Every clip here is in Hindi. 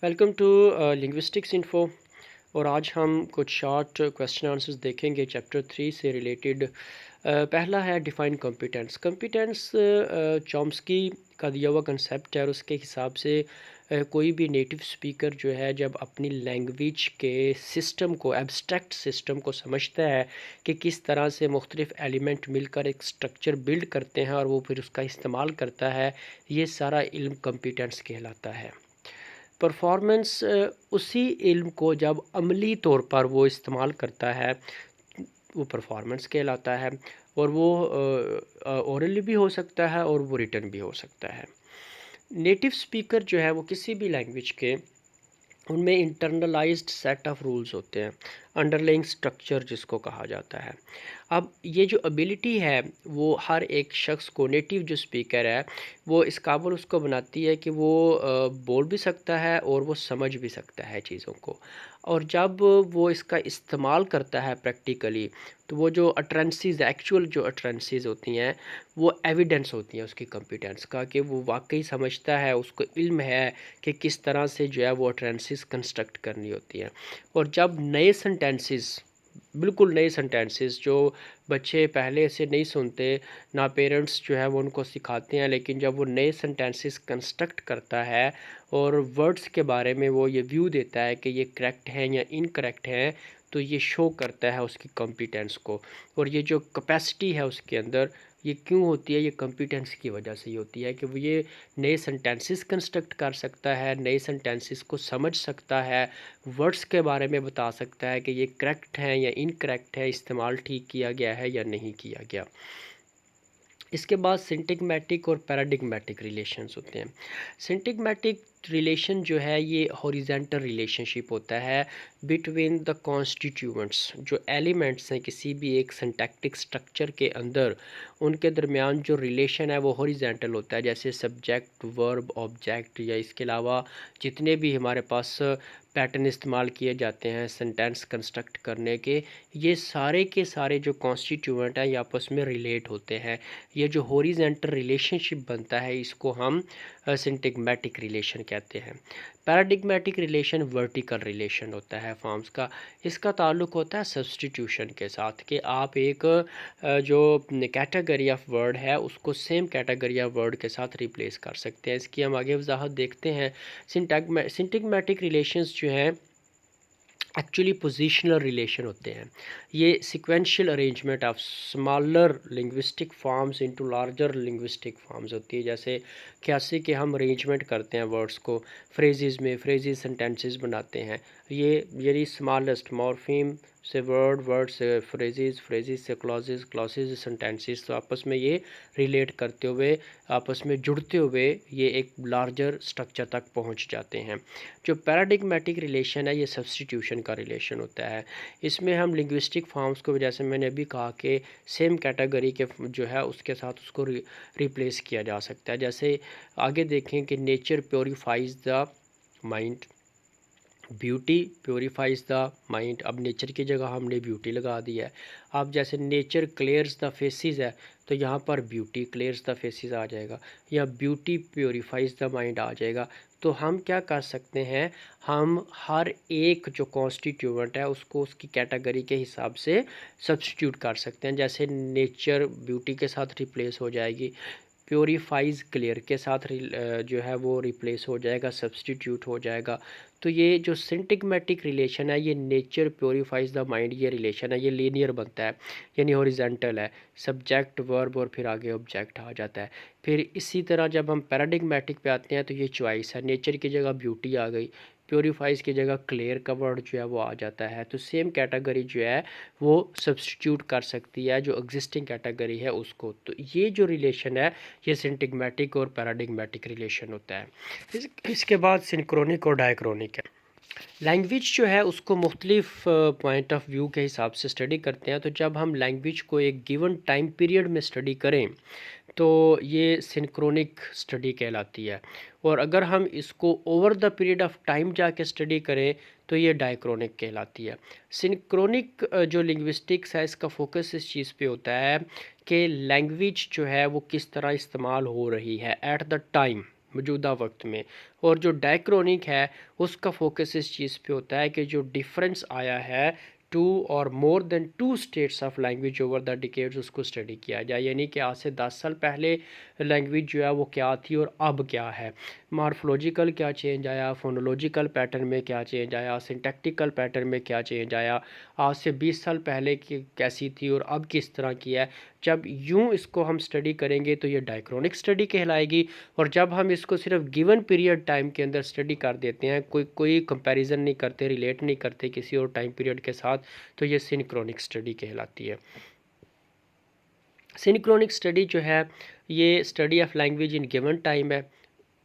Welcome to linguistics info. और आज हम कुछ शॉर्ट क्वेश्चन आंसर्स देखेंगे चैप्टर 3 से रिलेटेड। पहला है डिफाइन कॉम्पिटेंस। कॉम्पिटेंस चॉम्स्की का दिया हुआ कंसेप्ट है और उसके हिसाब से कोई भी नेटिव स्पीकर जो है जब अपनी लैंग्वेज के सिस्टम को, एब्स्ट्रैक्ट सिस्टम को समझता है कि किस तरह से मुख्तलिफ एलिमेंट मिलकर एक स्ट्रक्चर बिल्ड करते हैं और वो फिर उसका इस्तेमाल करता है, ये सारा इल्म कॉम्पिटेंस कहलाता है। परफॉर्मेंस उसी इल्म को जब अमली तौर पर वो इस्तेमाल करता है वो परफॉर्मेंस कहलाता है। और वो ओरली भी हो सकता है और वो रिटन भी हो सकता है। नेटिव स्पीकर जो है वो किसी भी लैंग्वेज के, उनमें इंटरनलाइज्ड सेट ऑफ रूल्स होते हैं, अंडरलाइंग स्ट्रक्चर जिसको कहा जाता है। अब ये जो एबिलिटी है वो हर एक शख्स को, नेटिव जो स्पीकर है वो इस काबिल उसको बनाती है कि वो बोल भी सकता है और वो समझ भी सकता है चीज़ों को। और जब वो इसका इस्तेमाल करता है प्रैक्टिकली, तो वो जो अटरेंसीज, एक्चुअल जो अटरेंसीज होती हैं, वो एविडेंस होती हैं उसकी कॉम्पिटेंस का, कि वो वाकई समझता है, उसको इल्म है कि किस तरह से जो है वो अटरेंसीज कंस्ट्रक्ट करनी होती हैं। और जब नए सेंटेंसेस, बिल्कुल नए सेंटेंसेस जो बच्चे पहले से नहीं सुनते, ना पेरेंट्स जो है वो उनको सिखाते हैं, लेकिन जब वो नए सेंटेंसेस कंस्ट्रक्ट करता है और वर्ड्स के बारे में वो ये व्यू देता है कि ये करेक्ट हैं या इनकरेक्ट हैं, तो ये शो करता है उसकी कॉम्पिटेंस को। और ये जो कैपेसिटी है उसके अंदर, ये क्यों होती है? ये कॉम्पिटेंस की वजह से ही होती है कि वो ये नए सेंटेंसेस कंस्ट्रक्ट कर सकता है, नए सेंटेंसेस को समझ सकता है, वर्ड्स के बारे में बता सकता है कि ये करेक्ट है या इनकरेक्ट है, इस्तेमाल ठीक किया गया है या नहीं किया गया। इसके बाद सिंटैग्मेटिक और पैराडिग्मेटिक रिलेशंस होते हैं। सिंटैग्मेटिक रिलेशन जो है ये हॉरिजॉन्टल रिलेशनशिप होता है बिटवीन द कॉन्स्टिट्यूएंट्स, जो एलिमेंट्स हैं किसी भी एक सिंटैक्टिक स्ट्रक्चर के अंदर, उनके दरमियान जो रिलेशन है वो हॉरिजॉन्टल होता है। जैसे सब्जेक्ट, वर्ब, ऑब्जेक्ट, या इसके अलावा जितने भी हमारे पास पैटर्न इस्तेमाल किए जाते हैं सेंटेंस कंस्ट्रक्ट करने के, ये सारे के सारे जो कॉन्स्टिट्यूएंट हैं ये आपस में रिलेट होते हैं। ये जो हॉरिजॉन्टल रिलेशनशिप बनता है इसको हम सिंटैग्मेटिक रिलेशन कहते हैं। पैराडिग्मेटिक रिलेशन वर्टिकल रिलेशन होता है फॉर्म्स का। इसका ताल्लुक होता है सब्स्टिट्यूशन के साथ, कि आप एक जो कैटेगरी ऑफ वर्ड है उसको सेम कैटेगरी ऑफ वर्ड के साथ रिप्लेस कर सकते हैं। इसकी हम आगे वजाहत देखते हैं। सिंटैग्मेटिक रिलेशंस जो हैं एक्चुअली पोजिशनल रिलेशन होते हैं। ये sequential arrangement of smaller linguistic forms into larger linguistic forms होती है। जैसे कैसे कि हम अरेंजमेंट करते हैं वर्ड्स को फ्रेजेस में, फ्रेजेस सेंटेंसेस बनाते हैं। ये यदि स्मॉलेस्ट मॉर्फीम से वर्ड, वर्ड से फ्रेजेस, फ्रेजेस से क्लॉजेस, क्लॉजेस से सेंटेंसेस, तो आपस में ये रिलेट करते हुए, आपस में जुड़ते हुए ये एक लार्जर स्ट्रक्चर तक पहुंच जाते हैं। जो पैराडिग्मेटिक रिलेशन है ये सब्स्टिट्यूशन का रिलेशन होता है। इसमें हम लिंग्विस्टिक फॉर्म्स को, जैसे मैंने अभी कहा कि सेम कैटेगरी के जो है उसके साथ उसको रिप्लेस किया जा सकता है। जैसे आगे देखें कि nature purifiers the mind, beauty purifiers the mind. अब नेचर की जगह हमने ब्यूटी लगा दी है। अब जैसे नेचर क्लियर्स द फेसेस है, तो यहाँ पर ब्यूटी क्लियर्स द फेसेस आ जाएगा, या ब्यूटी प्योरीफाइज द माइंड आ जाएगा। तो हम क्या कर सकते हैं, हम हर एक जो कॉन्स्टिट्यूएंट है उसको उसकी कैटेगरी के हिसाब से सब्स्टिट्यूट कर सकते हैं। जैसे नेचर ब्यूटी के साथ रिप्लेस हो जाएगी, प्योरीफाइज क्लियर के साथ जो है वो रिप्लेस हो जाएगा, सब्स्टिट्यूट हो जाएगा। तो ये जो सिंटैग्मेटिक रिलेशन है ये नेचर प्योरीफाइज द माइंड, ये रिलेशन है, ये लीनियर बनता है, यानी हॉरिजॉन्टल है। सब्जेक्ट, वर्ब और फिर आगे ऑब्जेक्ट आ जाता है। फिर इसी तरह जब हम पैराडिग्मेटिक पे आते हैं तो ये चॉइस है, नेचर की जगह ब्यूटी आ गई, प्योरीफाइज की जगह क्लियर का वर्ड जो है वो आ जाता है। तो सेम कैटेगरी जो है वो सब्स्टिट्यूट कर सकती है जो एग्जिस्टिंग कैटेगरी है उसको। तो ये जो रिलेशन है ये सिंटैग्मेटिक और पैराडिग्मेटिक रिलेशन होता है। इसके बाद सिंक्रोनिक और डायक्रोनिक है। लैंग्वेज जो है उसको मुख्तलिफ पॉइंट ऑफ व्यू के हिसाब से स्टडी करते हैं। तो जब हम लैंग्वेज को एक गिवन टाइम पीरियड में स्टडी करें तो ये सिंक्रोनिक स्टडी कहलाती है। और अगर हम इसको over the period of time जाके स्टडी करें तो ये डायक्रोनिक कहलाती है। सिंक्रोनिक जो लिंग्विस्टिक्स है इसका फोकस इस चीज़ पे होता है कि लैंग्वेज जो है वो किस तरह इस्तेमाल हो रही है एट द टाइम। मौजूदा वक्त में। और जो डायक्रॉनिक है उसका फोकस इस चीज़ पे होता है कि जो डिफरेंस आया है टू और more than two states of language over the decades उसको स्टडी किया जाए, यानी कि आज से 10 साल पहले लैंग्वेज जो है वो क्या थी और अब क्या है, मार्फोलॉजिकल क्या चेंज आया, फोनोलॉजिकल पैटर्न में क्या चेंज आया, सिंटैक्टिकल पैटर्न में क्या चेंज आया, आज से 20 साल पहले की कैसी थी और अब किस तरह की है। जब यूं इसको हम स्टडी करेंगे तो ये डायक्रॉनिक स्टडी कहलाएगी। और जब हम इसको सिर्फ गिवन पीरियड टाइम के अंदर स्टडी कर देते हैं, कोई कंपैरिजन नहीं करते, रिलेट नहीं करते किसी और टाइम पीरियड के साथ, तो ये सिंक्रोनिक स्टडी कहलाती है। सिंक्रोनिक स्टडी जो है ये study of language in given time है,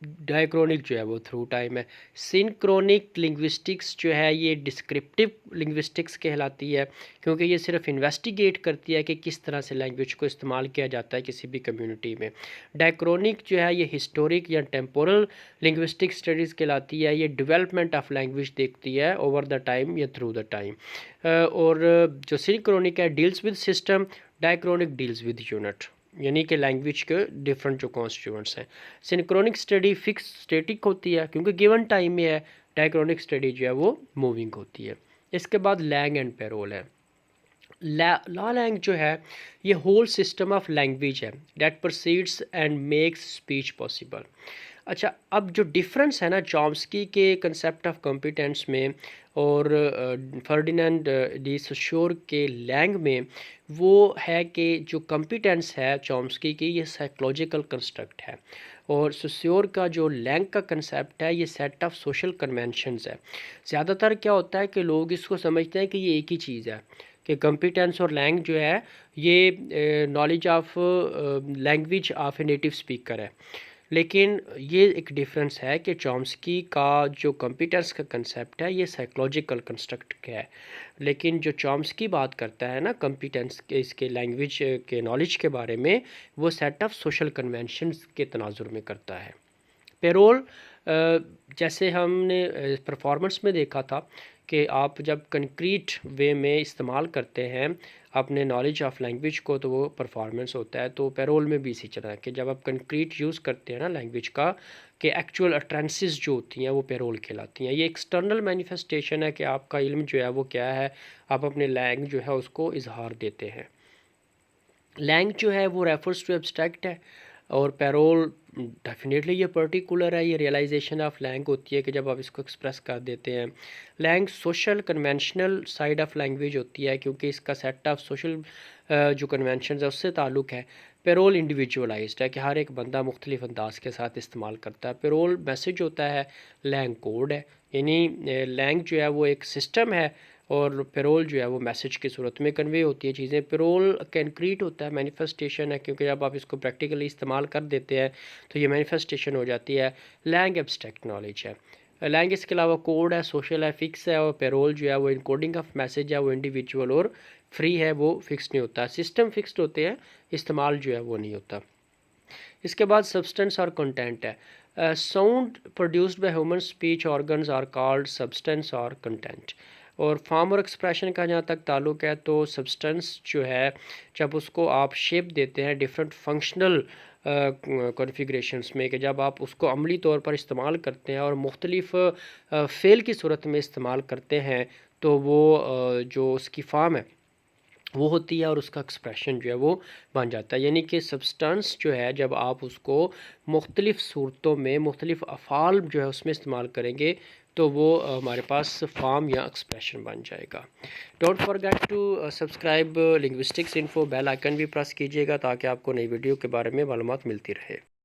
डायक्रॉनिक जो है वो थ्रू टाइम है। सिंक्रोनिक लिंग्विस्टिक्स जो है ये डिस्क्रिप्टिव लिंग्विस्टिक्स कहलाती है, क्योंकि ये सिर्फ इन्वेस्टिगेट करती है कि किस तरह से लैंग्वेज को इस्तेमाल किया जाता है किसी भी कम्युनिटी में। डायक्रॉनिक जो है ये हिस्टोरिक या टेम्पोरल लिंग्विस्टिक स्टडीज़ कहलाती है, ये डेवलपमेंट ऑफ लैंग्वेज देखती है ओवर द टाइम या थ्रू द टाइम। और जो सिंक्रोनिक है deals with system, diachronic deals with unit, यानी कि लैंग्वेज के डिफरेंट जो कॉन्स्टिट्यूएंट्स हैं। सिंक्रोनिक स्टडी फिक्स स्टेटिक होती है क्योंकि गिवन टाइम में है, डायक्रॉनिक स्टडी जो है वो मूविंग होती है। इसके बाद लैंग एंड पेरोल है। लॉ लैंग जो है ये होल सिस्टम ऑफ लैंग्वेज है that proceeds and makes speech possible. अच्छा, अब जो डिफरेंस है ना चॉम्स्की के कंसेप्ट ऑफ कॉम्पिटेंस में और फर्डिनेंड डी सोशोर के लैंग में, वो है कि जो कॉम्पिटेंस है चॉम्स्की की ये साइकोलॉजिकल कंस्ट्रक्ट है, और सोशोर का जो लैंग का कंसेप्ट है ये सेट ऑफ सोशल कन्वेंशंस है। ज़्यादातर क्या होता है कि लोग इसको समझते हैं कि ये एक ही चीज़ है, कि कॉम्पिटेंस और लैंग जो है ये knowledge of language of a native speaker है। लेकिन ये एक डिफरेंस है कि चॉम्स्की का जो कॉम्पिटेंस का कंसेप्ट है ये साइकोलॉजिकल कंस्ट्रक्ट का है, लेकिन जो चॉम्स्की बात करता है ना कॉम्पिटेंस के इसके लैंग्वेज के नॉलेज के बारे में, वो सेट ऑफ सोशल कन्वेंशंस के तनाजुर में करता है। पेरोल जैसे हमने परफॉर्मेंस में देखा था कि आप जब कंक्रीट वे में इस्तेमाल करते हैं अपने नॉलेज ऑफ लैंग्वेज को तो वो परफॉर्मेंस होता है, तो पेरोल में भी इसी तरह है कि जब आप कंक्रीट यूज़ करते हैं ना लैंग्वेज का, कि एक्चुअल अट्रेंसेस जो होती हैं वो पेरोल कहलाती हैं। ये एक्सटर्नल मैनिफेस्टेशन है कि आपका इल्म जो है वो क्या है, आप अपने लैंग जो है उसको इजहार देते हैं। लैंग जो है वो रेफर्स टू एब्स्ट्रैक्ट है, और पेरोल डेफिनेटली ये पर्टिकुलर है, ये रियलाइजेशन ऑफ लैंग होती है कि जब आप इसको एक्सप्रेस कर देते हैं। Langue social conventional side of language होती है क्योंकि इसका सेट ऑफ सोशल जो कन्वेंशन है उससे ताल्लुक़ है। पेरोल इंडिविजुअलाइज्ड है कि हर एक बंदा मुख्तलिफ अंदाज के साथ इस्तेमाल करता है। पेरोल मैसेज होता है, लैंग कोड है, यानी लैंग जो है वो एक सिस्टम है और पेरोल जो है वो मैसेज की सूरत में कन्वे होती है चीज़ें। पेरोल कैनक्रीट होता है, मैनिफेस्टेशन है, क्योंकि जब आप इसको प्रैक्टिकली इस्तेमाल कर देते हैं तो ये मैनिफेस्टेशन हो जाती है। लैंग एब्स्ट्रैक्ट नॉलेज है। लैंग इसके अलावा कोड है, सोशल है, फिक्स है, और पेरोल जो है वो इनकोडिंग ऑफ मैसेज है, वो इंडिविजुअल और फ्री है, वो फिक्स नहीं होता। सिस्टम फिक्स्ड होते हैं, इस्तेमाल जो है वो नहीं होता। इसके बाद सब्सटेंस और कंटेंट है। Sound produced by human speech organs are called substance और कंटेंट। और फॉर्म और एक्सप्रेशन का जहाँ तक ताल्लुक़ है तो सब्सटेंस जो है जब उसको आप शेप देते हैं डिफरेंट फंक्शनल कॉन्फ़िगरेशंस में, कि जब आप उसको अमली तौर पर इस्तेमाल करते हैं और मुख्तलिफ़ फ़ेल की सूरत में इस्तेमाल करते हैं, तो वो जो उसकी फॉर्म है वो होती है और उसका एक्सप्रेशन जो है वो बन जाता है। यानी कि सब्सटेंस जो है जब आप उसको मुख्तलिफ़ सूरतों में मुख्तलिफ़ अफ़ाल जो है उसमें इस्तेमाल करेंगे तो वो हमारे पास फॉर्म या एक्सप्रेशन बन जाएगा। Don't forget to subscribe linguistics info, bell icon भी प्रेस कीजिएगा ताकि आपको नई वीडियो के बारे में मालूमात मिलती रहे।